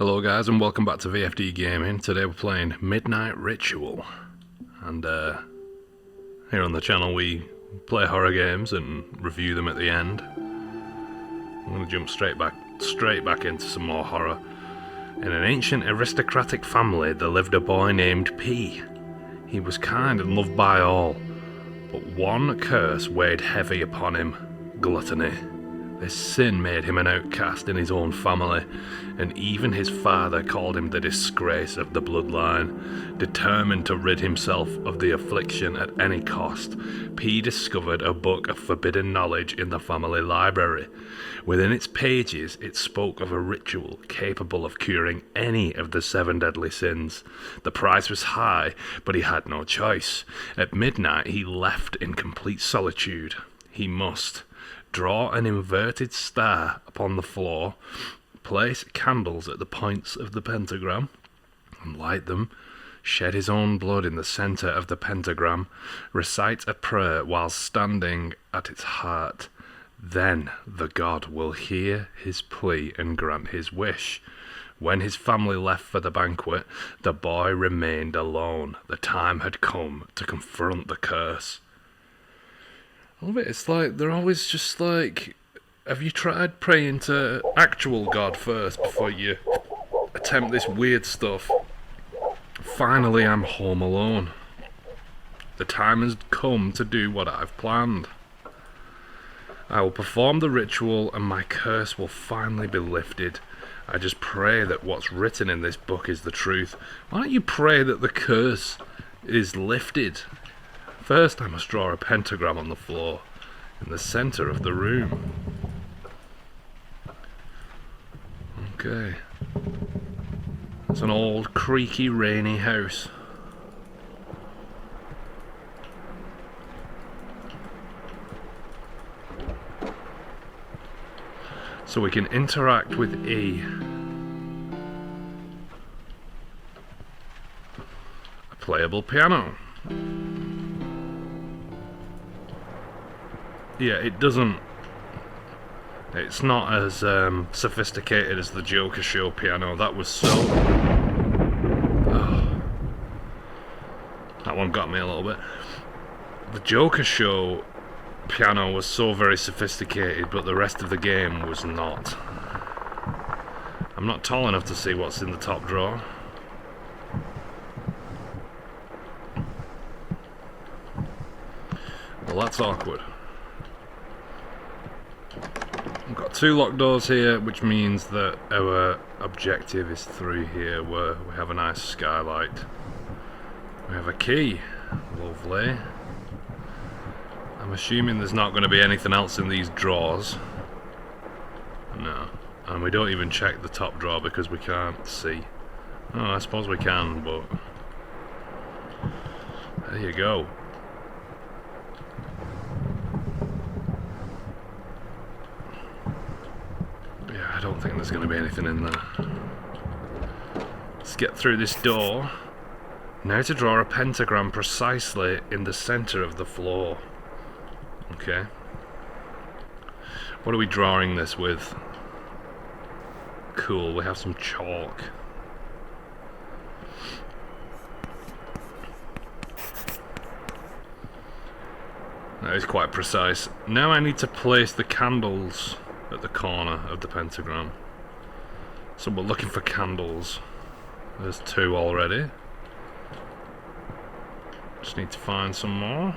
Hello guys and welcome back to VFD Gaming. Today we're playing Midnight Ritual, and here on the channel we play horror games and review them at the end. I'm going to jump straight back into some more horror. In an ancient aristocratic family there lived a boy named P. He was kind and loved by all, but one curse weighed heavy upon him: gluttony. This sin made him an outcast in his own family, and even his father called him the disgrace of the bloodline. Determined to rid himself of the affliction at any cost, P discovered a book of forbidden knowledge in the family library. Within its pages, it spoke of a ritual capable of curing any of the 7 deadly sins. The price was high, but he had no choice. At midnight, he left in complete solitude. He must draw an inverted star upon the floor, place candles at the points of the pentagram, and light them, shed his own blood in the centre of the pentagram, recite a prayer while standing at its heart. Then the god will hear his plea and grant his wish. When his family left for the banquet, the boy remained alone. The time had come to confront the curse. I love it. It's like they're always just like, have you tried praying to actual God first before you attempt this weird stuff? Finally, I'm home alone. The time has come to do what I've planned. I will perform the ritual and my curse will finally be lifted. I just pray that what's written in this book is the truth. Why don't you pray that the curse is lifted? First, I must draw a pentagram on the floor in the center of the room. Okay. It's an old, creaky, rainy house. So we can interact with E. A playable piano. Yeah, it's not as sophisticated as the Joker Show piano. That was so... Oh, that one got me a little bit. The Joker Show piano was so very sophisticated, but the rest of the game was not. I'm not tall enough to see what's in the top drawer. Well, that's awkward. We've got 2 locked doors here, which means that our objective is through here, where we have a nice skylight. We have a key. Lovely. I'm assuming there's not going to be anything else in these drawers. No. And we don't even check the top drawer because we can't see. Oh, I suppose we can, but... There you go. I don't think there's going to be anything in there. Let's get through this door. Now to draw a pentagram precisely in the center of the floor. Okay. What are we drawing this with? Cool, we have some chalk. That is quite precise. Now I need to place the candles at the corner of the pentagram. So we're looking for candles. There's 2 already. Just need to find some more.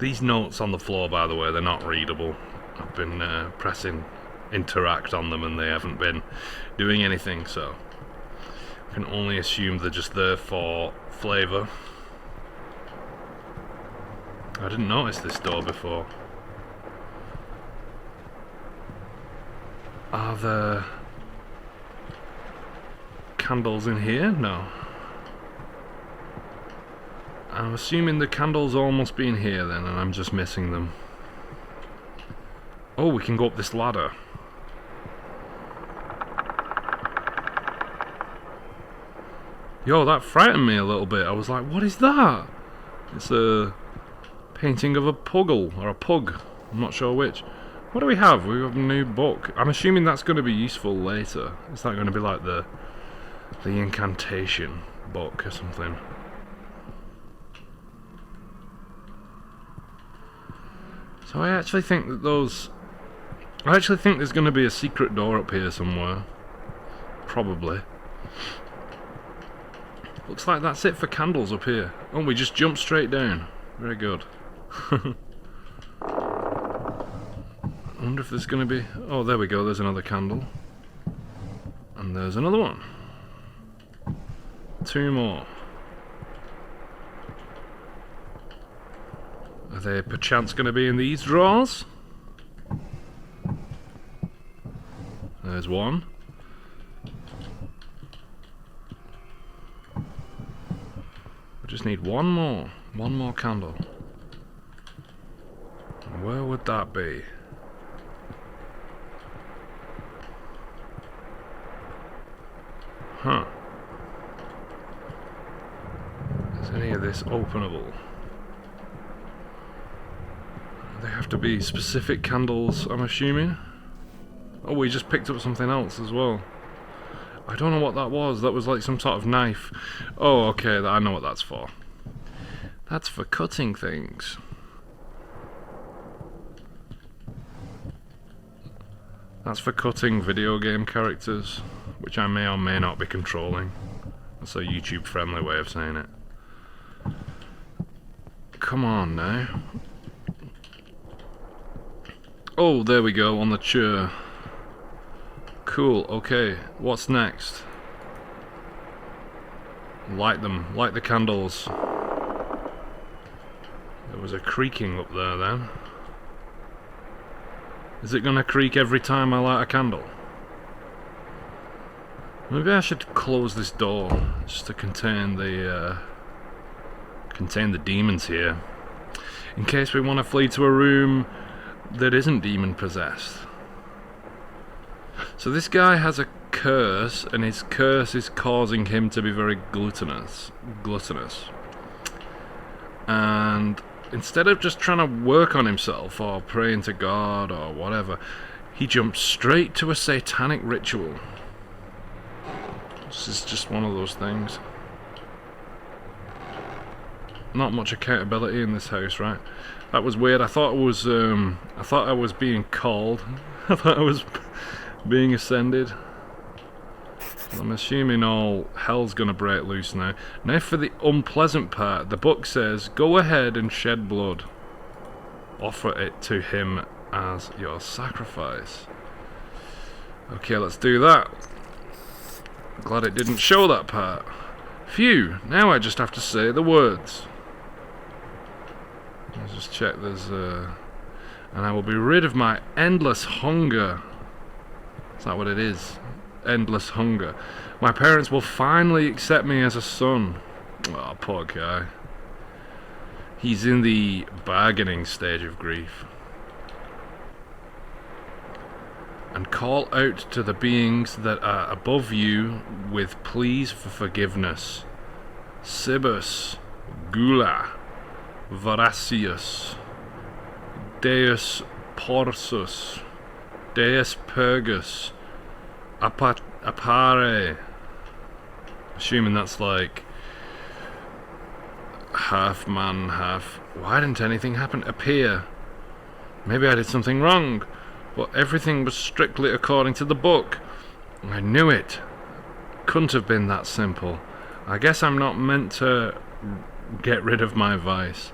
These notes on the floor, by the way, they're not readable. I've been pressing interact on them and they haven't been doing anything, so I can only assume they're just there for flavour. I didn't notice this door before. Are there candles in here? No. I'm assuming the candles all must be in here then, and I'm just missing them. Oh, we can go up this ladder. Yo, that frightened me a little bit. I was like, what is that? It's a painting of a puggle, or a pug. I'm not sure which. What do we have? We have a new book. I'm assuming that's going to be useful later. Is that going to be like the incantation book or something? So I actually think that there's going to be a secret door up here somewhere. Probably. Looks like that's it for candles up here. Oh, we just jumped straight down. Very good. I wonder if there's going to be... Oh, there we go, there's another candle. And there's another one. 2 more. Are they perchance going to be in these drawers? There's one. We just need one more candle. Where would that be? Huh. Is any of this openable? They have to be specific candles, I'm assuming. Oh, we just picked up something else as well. I don't know what that was. That was like some sort of knife. Oh, okay, I know what that's for. That's for cutting things. That's for cutting video game characters, which I may or may not be controlling. That's a YouTube-friendly way of saying it. Come on now. Oh, there we go, on the chair. Cool, okay. What's next? Light them. Light the candles. There was a creaking up there then. Is it gonna creak every time I light a candle? Maybe I should close this door just to contain the demons here, in case we want to flee to a room that isn't demon possessed. So this guy has a curse, and his curse is causing him to be very gluttonous. And instead of just trying to work on himself or praying to God or whatever, he jumps straight to a satanic ritual. This is just one of those things. Not much accountability in this house, right? That was weird. I thought I was being called. I thought I was being ascended. I'm assuming all hell's gonna break loose now. Now for the unpleasant part. The book says, go ahead and shed blood. Offer it to him as your sacrifice. Okay, let's do that. Glad it didn't show that part. Phew, now I just have to say the words. Let's just check there's and I will be rid of my endless hunger. Is that what it is? Endless hunger. My parents will finally accept me as a son. Oh, poor guy. He's in the bargaining stage of grief. And call out to the beings that are above you with pleas for forgiveness. Cibus, Gula, Voracius, Deus Porsus, Deus Purgus, Apare. Assuming that's like half man, half... Why didn't anything happen? Appear. Maybe I did something wrong, but everything was strictly according to the book. I knew it. Couldn't have been that simple. I guess I'm not meant to get rid of my vice.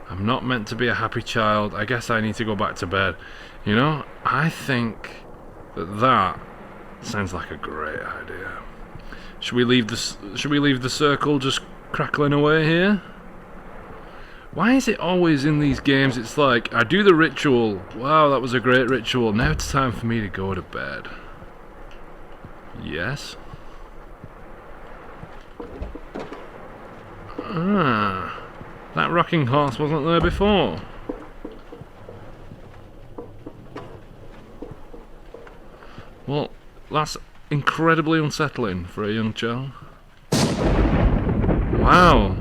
I'm not meant to be a happy child. I guess I need to go back to bed. You know, I think that sounds like a great idea. Should we leave the circle just crackling away here? Why is it always in these games it's like, I do the ritual, wow, that was a great ritual, now it's time for me to go to bed. Yes? Ah, that rocking horse wasn't there before. Well, that's incredibly unsettling for a young child. Wow,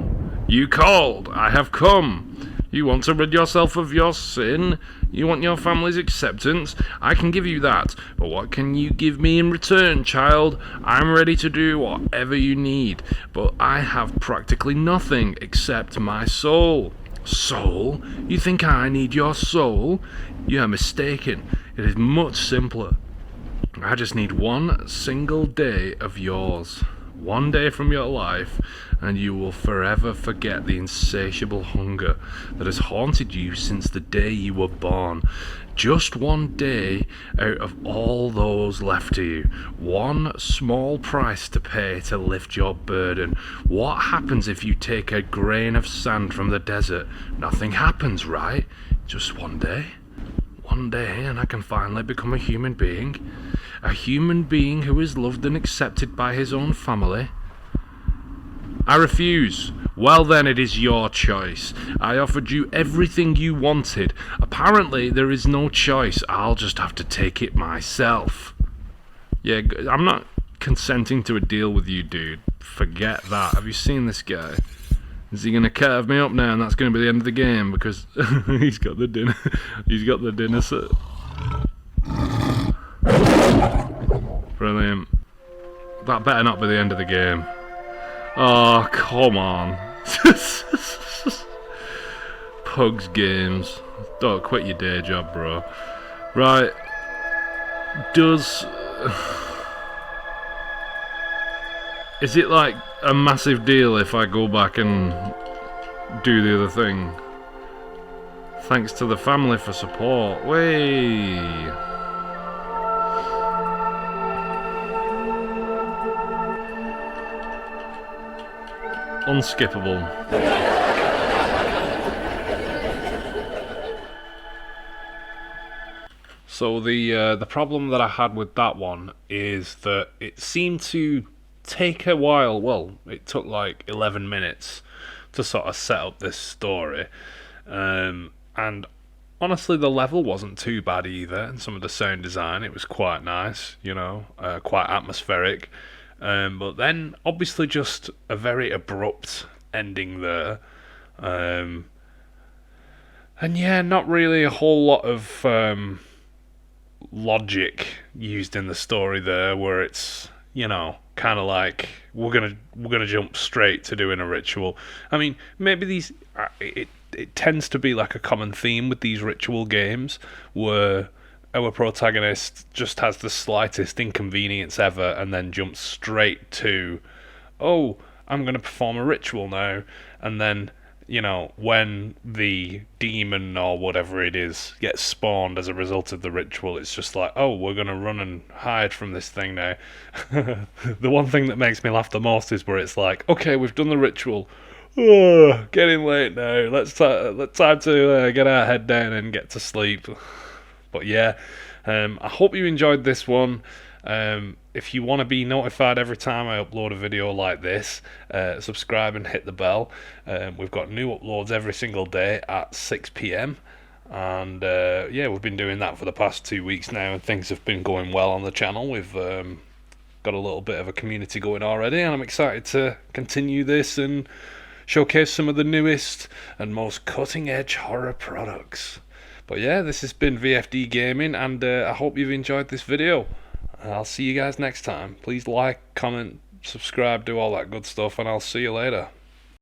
you called, I have come. You want to rid yourself of your sin? You want your family's acceptance? I can give you that. But what can you give me in return, child? I'm ready to do whatever you need. But I have practically nothing except my soul. Soul? You think I need your soul? You are mistaken. It is much simpler. I just need one single day of yours. One day from your life, and you will forever forget the insatiable hunger that has haunted you since the day you were born. Just one day out of all those left to you. One small price to pay to lift your burden. What happens if you take a grain of sand from the desert? Nothing happens, right? Just one day. One day, and I can finally become a human being. A human being who is loved and accepted by his own family. I refuse. Well then, it is your choice. I offered you everything you wanted. Apparently, there is no choice. I'll just have to take it myself. Yeah, I'm not consenting to a deal with you, dude. Forget that. Have you seen this guy? Is he gonna carve me up now, and that's gonna be the end of the game because he's got the dinner. He's got the dinner set. Brilliant. That better not be the end of the game. Oh, come on. Pugs games. Don't quit your day job, bro. Right. Is it like a massive deal if I go back and do the other thing? Thanks to the family for support. Way. Unskippable. So the problem that I had with that one is that it seemed to take a while. Well, it took like 11 minutes to sort of set up this story, and honestly, the level wasn't too bad either. And some of the sound design, it was quite nice, quite atmospheric. But then, obviously, just a very abrupt ending there. And yeah, not really a whole lot of logic used in the story there, where it's, kind of like we're gonna jump straight to doing a ritual. I mean, maybe these it tends to be like a common theme with these ritual games where our protagonist just has the slightest inconvenience ever and then jumps straight to, oh, I'm going to perform a ritual now. And then, when the demon or whatever it is gets spawned as a result of the ritual, it's just like, oh, we're going to run and hide from this thing now. The one thing that makes me laugh the most is where it's like, okay, we've done the ritual. Oh, getting late now. Let's time to get our head down and get to sleep. But yeah, I hope you enjoyed this one. If you want to be notified every time I upload a video like this, subscribe and hit the bell. We've got new uploads every single day at 6 p.m. And yeah, we've been doing that for the past 2 weeks now, and things have been going well on the channel. We've got a little bit of a community going already, and I'm excited to continue this and showcase some of the newest and most cutting-edge horror products. But yeah, this has been VFD Gaming, and I hope you've enjoyed this video. I'll see you guys next time. Please like, comment, subscribe, do all that good stuff, and I'll see you later.